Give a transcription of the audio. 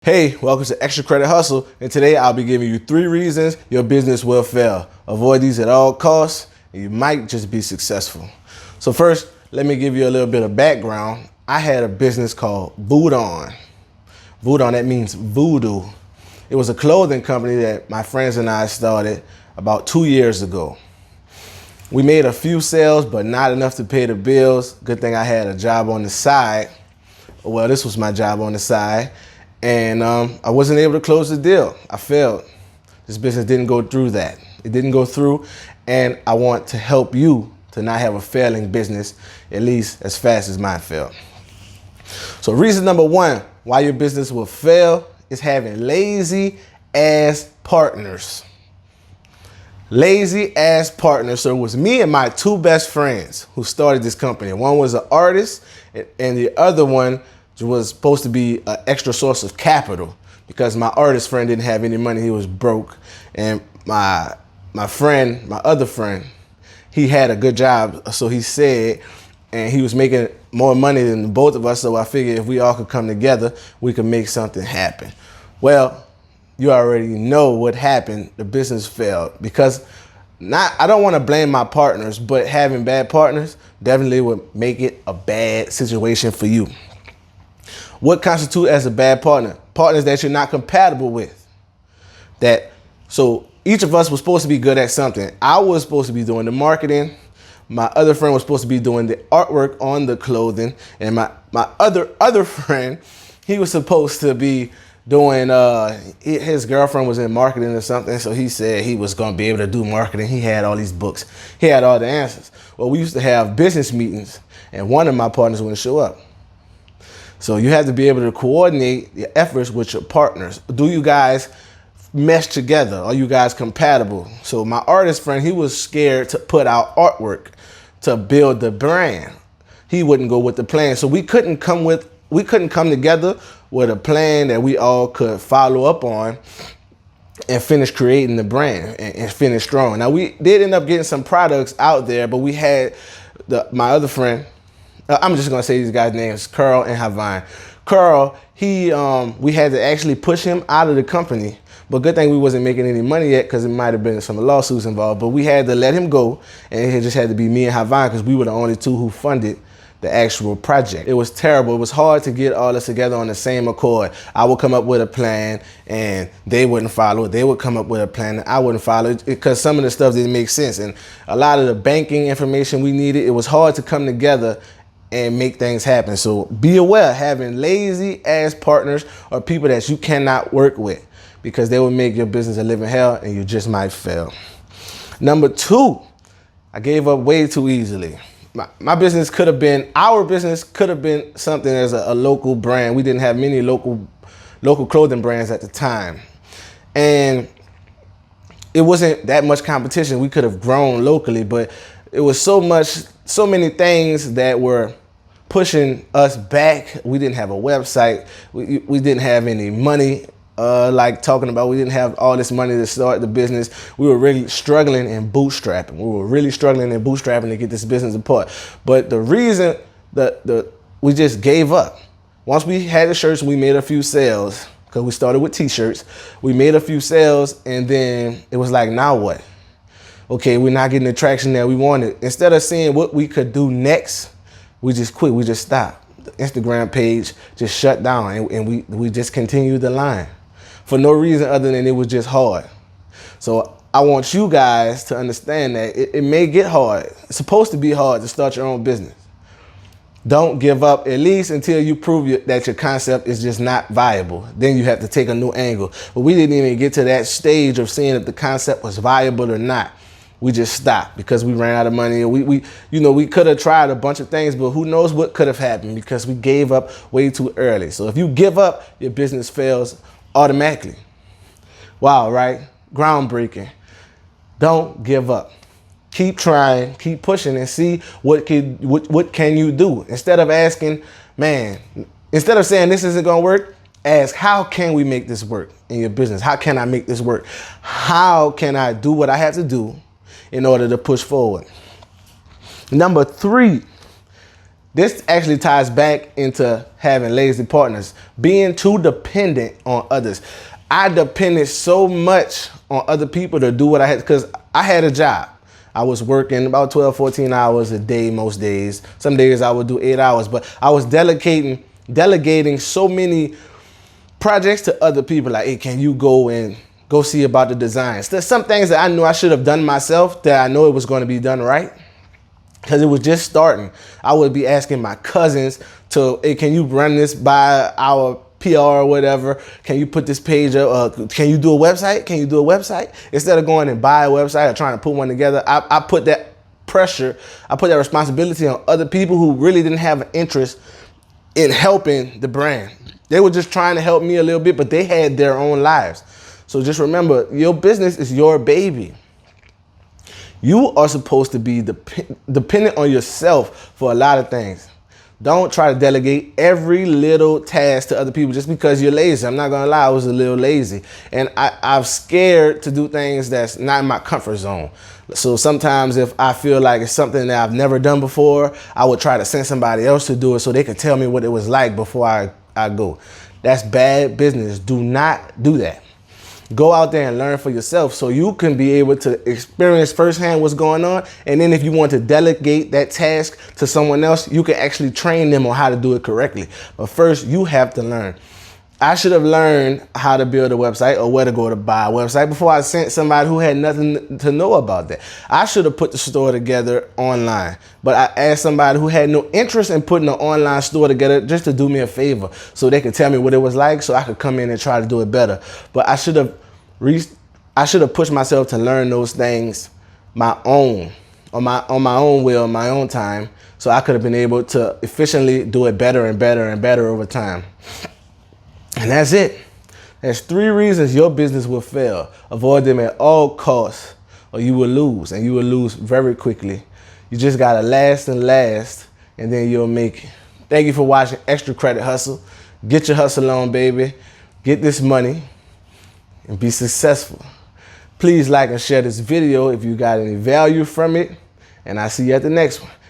Hey, welcome to Extra Credit Hustle, and today I'll be giving you 3 reasons your business will fail. Avoid these at all costs, and you might just be successful. So first, let me give you a little bit of background. I had a business called Voodoo. Voodoo, that means voodoo. It was a clothing company that my friends and I started about 2 years ago. We made a few sales, but not enough to pay the bills. Good thing I had a job on the side. Well, this was my job on the side. And I wasn't able to close the deal. I failed. This business didn't go through that. It didn't go through, and I want to help you to not have a failing business, at least as fast as mine failed. So reason number 1 why your business will fail is having lazy ass partners. Lazy ass partners. So it was me and my 2 best friends who started this company. One was an artist, and the other one was supposed to be an extra source of capital because my artist friend didn't have any money. He was broke. And my other friend, he had a good job, so he said, and he was making more money than both of us, so I figured if we all could come together, we could make something happen. Well, you already know what happened. The business failed because I don't want to blame my partners, but having bad partners definitely would make it a bad situation for you. What constitutes as a bad partner? Partners that you're not compatible with. So each of us was supposed to be good at something. I was supposed to be doing the marketing. My other friend was supposed to be doing the artwork on the clothing. And my other friend, he was supposed to be doing, his girlfriend was in marketing or something. So he said he was going to be able to do marketing. He had all these books. He had all the answers. Well, we used to have business meetings and one of my partners wouldn't show up. So you have to be able to coordinate your efforts with your partners. Do you guys mesh together? Are you guys compatible? So my artist friend, he was scared to put out artwork to build the brand. He wouldn't go with the plan. So we couldn't come together with a plan that we all could follow up on and finish creating the brand and finish strong. Now we did end up getting some products out there, but we had my other friend, I'm just gonna say these guys' names, Carl and Havine. Carl, we had to actually push him out of the company, but good thing we wasn't making any money yet because it might have been some lawsuits involved, but we had to let him go, and it just had to be me and Havine because we were the only 2 who funded the actual project. It was terrible. It was hard to get all this together on the same accord. I would come up with a plan and they wouldn't follow it. They would come up with a plan and I wouldn't follow it because some of the stuff didn't make sense. And a lot of the banking information we needed, it was hard to come together and make things happen. So be aware, having lazy ass partners or people that you cannot work with because they will make your business a living hell and you just might fail. Number 2, I gave up way too easily. Our business could have been something as a local brand. We didn't have many local clothing brands at the time. And it wasn't that much competition. We could have grown locally, but it was so many things that were pushing us back. We didn't have a website. We didn't have any money, like talking about, we didn't have all this money to start the business. We were really struggling and bootstrapping. To get this business apart. But the reason that we just gave up. Once we had the shirts, we made a few sales because we started with t-shirts. We made a few sales and then it was like, now what? Okay, we're not getting the traction that we wanted. Instead of seeing what we could do next, we just quit. We just stopped. The Instagram page just shut down and we just continued the line for no reason other than it was just hard. So I want you guys to understand that it may get hard. It's supposed to be hard to start your own business. Don't give up, at least until you prove that your concept is just not viable. Then you have to take a new angle. But we didn't even get to that stage of seeing if the concept was viable or not. We just stopped because we ran out of money. We could have tried a bunch of things, but who knows what could have happened because we gave up way too early. So if you give up, your business fails automatically. Wow, right? Groundbreaking. Don't give up. Keep trying, keep pushing, and see what can you do. Instead of saying this isn't gonna work, ask how can we make this work in your business? How can I make this work? How can I do what I have to do in order to push forward? Number 3, This actually ties back into having lazy partners, being too dependent on others. I depended so much on other people to do what I had, because I had a job. I was working about 12, 14 hours a day most days. Some days I would do 8 hours, but I was delegating so many projects to other people. Like, hey, can you go see about the designs? There's some things that I knew I should have done myself that I know it was going to be done right, because it was just starting. I would be asking my cousins to, hey, can you run this by our PR or whatever? Can you put this page up? Can you do a website? Can you do a website? Instead of going and buy a website or trying to put one together, I put that pressure, I put that responsibility on other people who really didn't have an interest in helping the brand. They were just trying to help me a little bit, but they had their own lives. So just remember, your business is your baby. You are supposed to be dependent on yourself for a lot of things. Don't try to delegate every little task to other people just because you're lazy. I'm not gonna lie, I was a little lazy. And I'm scared to do things that's not in my comfort zone. So sometimes if I feel like it's something that I've never done before, I would try to send somebody else to do it so they could tell me what it was like before I go. That's bad business. Do not do that. Go out there and learn for yourself so you can be able to experience firsthand what's going on. And then if you want to delegate that task to someone else, you can actually train them on how to do it correctly. But first, you have to learn. I should have learned how to build a website or where to go to buy a website before I sent somebody who had nothing to know about that. I should have put the store together online, but I asked somebody who had no interest in putting an online store together just to do me a favor so they could tell me what it was like so I could come in and try to do it better. But I should have pushed myself to learn those things on my own will, my own time, so I could have been able to efficiently do it better and better and better over time. And that's it. There's 3 reasons your business will fail. Avoid them at all costs or you will lose, and you will lose very quickly. You just gotta last and last, and then you'll make it. Thank you for watching Extra Credit Hustle. Get your hustle on, baby. Get this money and be successful. Please like and share this video if you got any value from it, and I'll see you at the next one.